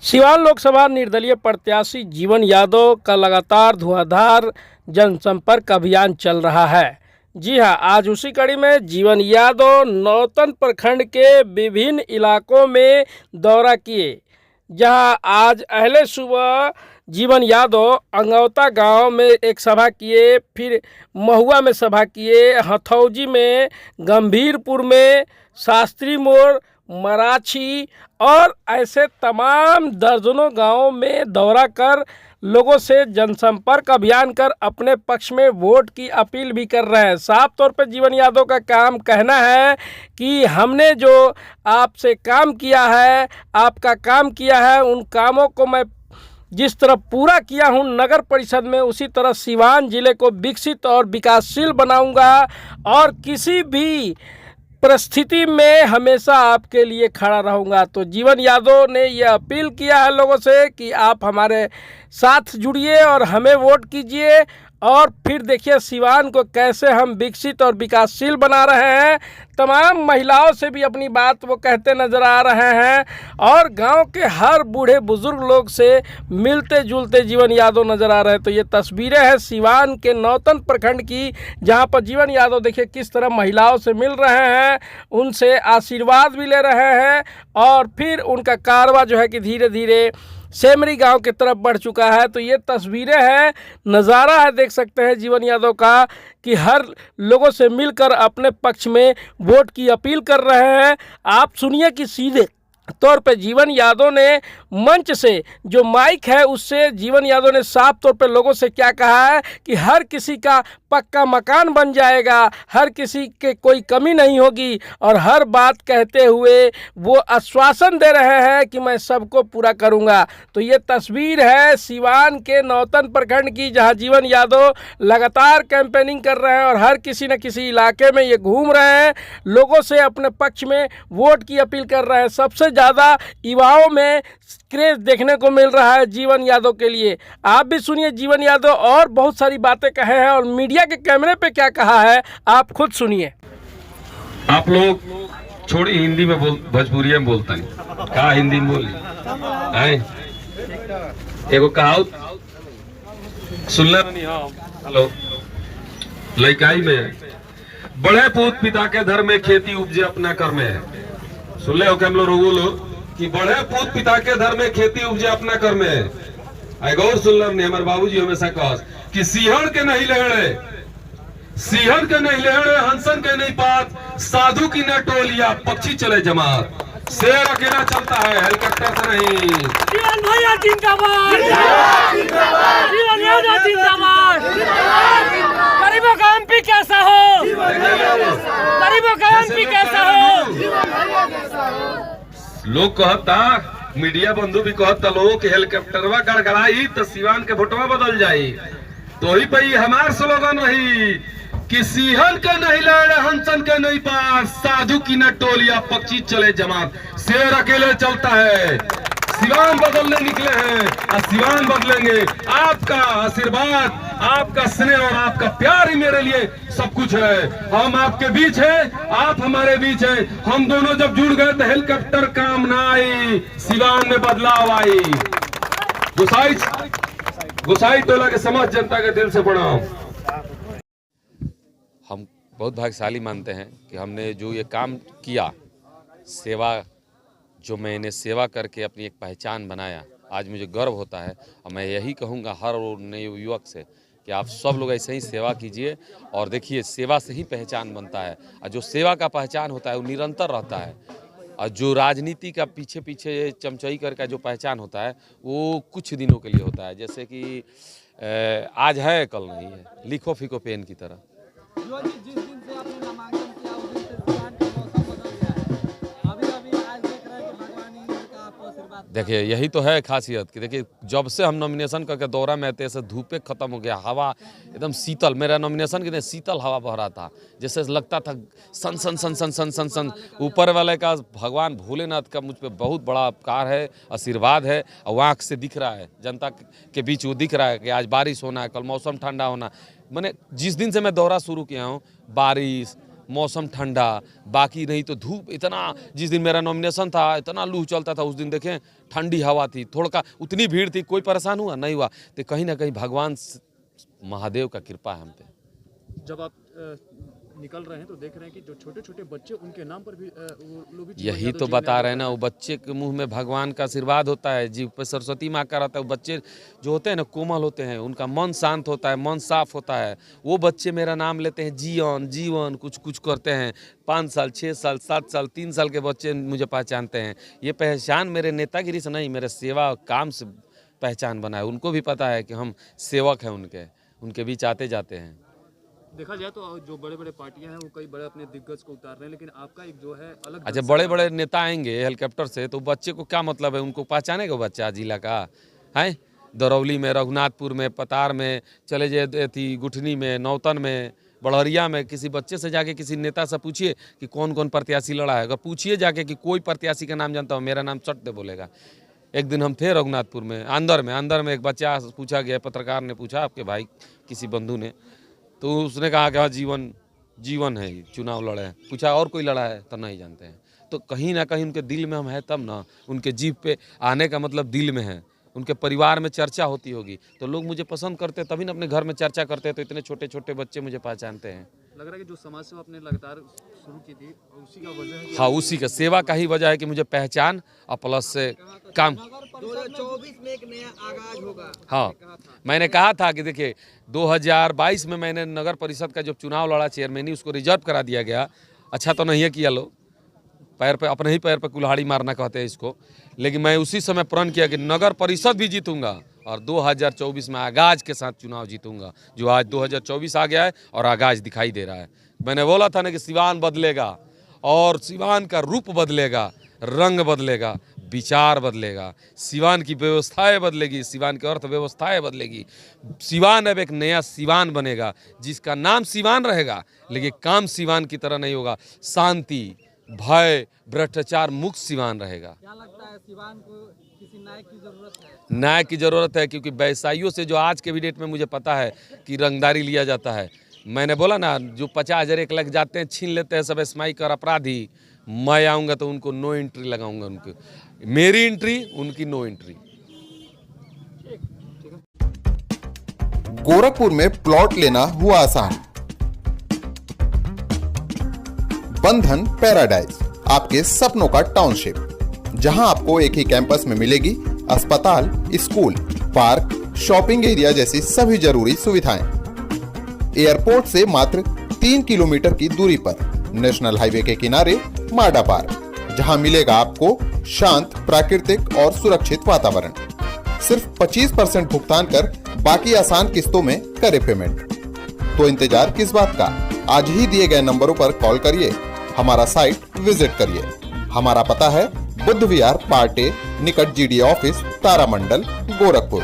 सिवान लोकसभा निर्दलीय प्रत्याशी जीवन यादव का लगातार धुआंधार जनसंपर्क अभियान चल रहा है। जी हां, आज उसी कड़ी में जीवन यादव नौतन प्रखंड के विभिन्न इलाकों में दौरा किए, जहां आज अहले सुबह जीवन यादव अंगौता गांव में एक सभा किए, फिर महुआ में सभा किए, हथौजी में, गंभीरपुर में, शास्त्री मोड़, मराठी और ऐसे तमाम दर्जनों गांवों में दौरा कर लोगों से जनसंपर्क अभियान कर अपने पक्ष में वोट की अपील भी कर रहे हैं। साफ तौर पर जीवन यादव का कहना है कि हमने जो आपसे काम किया है, आपका काम किया है, उन कामों को मैं जिस तरह पूरा किया हूं नगर परिषद में, उसी तरह सिवान जिले को विकसित और विकासशील बनाऊंगा और किसी भी परिस्थिति में हमेशा आपके लिए खड़ा रहूंगा। तो जीवन यादव ने यह अपील किया है लोगों से कि आप हमारे साथ जुड़िए और हमें वोट कीजिए, और फिर देखिए सिवान को कैसे हम विकसित और विकासशील बना रहे हैं। तमाम महिलाओं से भी अपनी बात वो कहते नज़र आ रहे हैं और गांव के हर बूढ़े बुजुर्ग लोग से मिलते जुलते जीवन यादव नज़र आ रहे हैं। तो ये तस्वीरें हैं सिवान के नौतन प्रखंड की, जहां पर जीवन यादव देखिए किस तरह महिलाओं से मिल रहे हैं, उनसे आशीर्वाद भी ले रहे हैं और फिर उनका कारवा जो है कि धीरे धीरे सेमरी गांव की तरफ बढ़ चुका है। तो ये तस्वीरें हैं, नज़ारा है, देख सकते हैं जीवन यादव का कि हर लोगों से मिलकर अपने पक्ष में वोट की अपील कर रहे हैं। आप सुनिए कि सीधे तौर पे जीवन यादव ने मंच से जो माइक है उससे जीवन यादव ने साफ तौर पे लोगों से क्या कहा है कि हर किसी का पक्का मकान बन जाएगा, हर किसी के कोई कमी नहीं होगी, और हर बात कहते हुए वो आश्वासन दे रहे हैं कि मैं सबको पूरा करूंगा। तो ये तस्वीर है सिवान के नौतन प्रखंड की, जहां जीवन यादव लगातार कैंपेनिंग कर रहे हैं और हर किसी न किसी इलाके में ये घूम रहे हैं, लोगों से अपने पक्ष में वोट की अपील कर रहे हैं। सबसे ज़्यादा युवाओं में क्रेज देखने को मिल रहा है जीवन यादव के लिए। आप भी सुनिए जीवन यादव और बहुत सारी बातें कहे हैं और मीडिया के कैमरे पे क्या कहा है, आप खुद सुनिए। आप लोग छोड़ी हिंदी में भोजपुरी में बोलता नहीं, कहा हिंदी में बोली एगो कहावत सुनना नहीं। हाँ, हेलो, लइकाई में बड़े पूत पिता के धर में खेती उपजे अपना कर में, सुन ले हो हम लोग कि बड़े पूत पिता के धर में खेती उपजे अपना कर में। गौर सुन लो, हमारे बाबूजी हमेशा कहस कि सिंहण के नहीं लहड़े, सिंहण के नहीं लहड़े, हंसन के नहीं पात, साधु की न टोलिया, पक्षी चले जमात, शेर अकेला चलता है हेलीकॉप्टर से नहीं। जीवन भैया जिंदाबाद, जीवन यादव जिंदाबाद। गरीबों का एमपी कैसा हो, गरीबों का एमपी कैसा हो। लोग कहता, मीडिया बंधु भी कहता लोग कि हेलीकॉप्टरवा गड़गड़ाई तो सिवान के फोटोवा बदल जाई। तो ही पे हमार स्लोगन रही कि सिंहन के नहीं लड़े, हंसन के नहीं पास, साधु की न टोलिया, पक्षी चले जमात, शेर अकेले चलता है। सिवान बदलने निकले हैं और सिवान बदलेंगे। आपका आशीर्वाद, आपका स्नेह और आपका प्यार ही मेरे लिए सब कुछ है। हम आपके बीच हैं, आप हमारे बीच हैं। हम दोनों जब जुड़ गए तो हेलीकॉप्टर काम ना आई, सिवान में बदलाव आई। गुसाई टोला के समाज जनता के दिल से प्रणाम। हम बहुत भाग्यशाली मानते हैं कि हमने जो ये काम किया, सेवा, जो मैंने सेवा करके अपनी एक पहचान बनाया, आज मुझे गर्व होता है। और मैं यही कहूँगा हर नए युवक से कि आप सब लोग ऐसे ही सेवा कीजिए और देखिए सेवा से ही पहचान बनता है, और जो सेवा का पहचान होता है वो निरंतर रहता है, और जो राजनीति का पीछे पीछे चमचई करके जो पहचान होता है वो कुछ दिनों के लिए होता है, जैसे कि आज है कल नहीं है, लिखो फीको पेन की तरह। जिस दिन से आपने नामांकन किया उस दिन से सिवान का मौसम बदल गया है। अभी आज देख रहे हैं कि भगवान इंद्र का आपको आशीर्वाद। देखिए यही तो है खासियत कि देखिए जब से हम नॉमिनेशन करके दौरा में आते से धूपे खत्म हो गया, हवा एकदम शीतल, मेरा नॉमिनेशन के दिन शीतल हवा बह रहा था, जैसे लगता था सन सन सन सन सन सन सन। ऊपर वाले का भगवान भोलेनाथ का मुझ पर बहुत बड़ा उपकार है, आशीर्वाद है, और वो आँख से दिख रहा है, जनता के बीच वो दिख रहा है कि आज बारिश होना है, कल मौसम ठंडा होना। मैंने जिस दिन से मैं दौरा शुरू किया हूँ, बारिश, मौसम ठंडा, बाकी नहीं तो धूप इतना, जिस दिन मेरा नॉमिनेशन था इतना लू चलता था, उस दिन देखें ठंडी हवा थी, थोड़ा उतनी भीड़ थी, कोई परेशान हुआ नहीं हुआ। तो कहीं ना कहीं भगवान महादेव का कृपा है हम पे। जब आप निकल रहे हैं तो देख रहे हैं कि जो छोटे छोटे बच्चे उनके नाम पर भी वो लोग भी यही तो बता रहे हैं ना, वो बच्चे के मुंह में भगवान का आशीर्वाद होता है, जीव पे सरस्वती माँ का रहता है। वो बच्चे जो होते हैं ना कोमल होते हैं, उनका मन शांत होता है, मन साफ होता है। वो बच्चे मेरा नाम लेते हैं, जीवन जीवन कुछ कुछ करते हैं। 5 साल 6 साल 7 साल 3 साल के बच्चे मुझे पहचानते हैं। ये पहचान मेरे नेतागिरी से नहीं, मेरे सेवा काम से पहचान बना है। उनको भी पता है कि हम सेवक हैं, उनके बीच आते जाते हैं। देखा जाए तो जो बड़े बड़े पार्टियां हैं वो कई बड़े अपने दिग्गज को उतार रहे हैं, लेकिन आपका एक जो है अलग। अच्छा, बड़े बड़े नेता आएंगे हेलीकॉप्टर से तो बच्चे को क्या मतलब है? उनको पहचानेगा बच्चा जिला का है? दरौली में, रघुनाथपुर में, पतार में, चले जाए थी गुठनी में, नौतन में, बड़हरिया में, किसी बच्चे से जाके किसी नेता से पूछिए कि कौन कौन प्रत्याशी लड़ा है। अगर पूछिए जाके कि कोई प्रत्याशी का नाम जानता हो, मेरा नाम चट दे बोलेगा। एक दिन हम थे रघुनाथपुर में, अंदर में एक बच्चा पूछा गया, पत्रकार ने पूछा आपके भाई किसी बंधु ने, तो उसने कहा कि हाँ जीवन है, चुनाव लड़े हैं। पूछा और कोई लड़ा है तो नहीं जानते हैं। तो कहीं ना कहीं उनके दिल में हम हैं तब ना, उनके जीभ पे आने का मतलब दिल में है। उनके परिवार में चर्चा होती होगी तो लोग मुझे पसंद करते, तभी ना अपने घर में चर्चा करते हैं, तो इतने छोटे छोटे बच्चे मुझे पहचानते हैं। लग रहा है कि जो समाज सेवा आपने लगातार शुरू की थी उसी का वजह है। हाँ, उसी का सेवा का ही वजह है कि मुझे पहचान और प्लस से काम। 2024 में एक नया आगाज होगा। हाँ, मैंने कहा था कि देखिए 2022 में मैंने नगर परिषद का जब चुनाव लड़ा चेयरमैनी, उसको रिजर्व करा दिया गया। अच्छा तो नहीं है किया, लो पैर पे अपने ही पैर पे कुल्हाड़ी मारना कहते हैं इसको। लेकिन मैं उसी समय प्रण किया कि नगर परिषद भी जीतूंगा और 2024 में आगाज के साथ चुनाव जीतूंगा, जो आज 2024 आ गया है और आगाज दिखाई दे रहा है। मैंने बोला था ना कि सिवान बदलेगा और सिवान का रूप बदलेगा, रंग बदलेगा, विचार बदलेगा, सिवान की व्यवस्थाएं बदलेगी, सिवान की अर्थव्यवस्थाएं बदलेगी। सिवान अब एक नया सिवान बनेगा जिसका नाम सिवान रहेगा, लेकिन काम सिवान की तरह नहीं होगा। शांति, भय, भ्रष्टाचार मुक्त सिवान रहेगा। क्या लगता है सिवान को किसी नायक की जरूरत है? नायक की ज़रूरत है, क्योंकि व्यवसायियों से जो आज के भी डेट में मुझे पता है कि रंगदारी लिया जाता है। मैंने बोला ना, जो 50,000 1 लाख जाते हैं, छीन लेते हैं सब स्माइक और अपराधी। मैं आऊँगा तो उनको नो एंट्री लगाऊंगा, उनको मेरी एंट्री, उनकी नो एंट्री। गोरखपुर में प्लॉट लेना हुआ आसान। बंधन पैराडाइज, आपके सपनों का टाउनशिप, जहां आपको एक ही कैंपस में मिलेगी अस्पताल, स्कूल, पार्क, शॉपिंग एरिया जैसी सभी जरूरी सुविधाएं। एयरपोर्ट से मात्र 3 किलोमीटर की दूरी पर नेशनल हाईवे के किनारे माडा पार्क, जहां मिलेगा आपको शांत, प्राकृतिक और सुरक्षित वातावरण। सिर्फ 25% भुगतान कर बाकी आसान किस्तों में करे पेमेंट। तो इंतजार किस बात का? आज ही दिए गए नंबरों पर कॉल करिए, हमारा साइट विजिट करिए। हमारा पता है बुद्ध विहार पार्टे निकट GD ऑफिस, तारामंडल, गोरखपुर।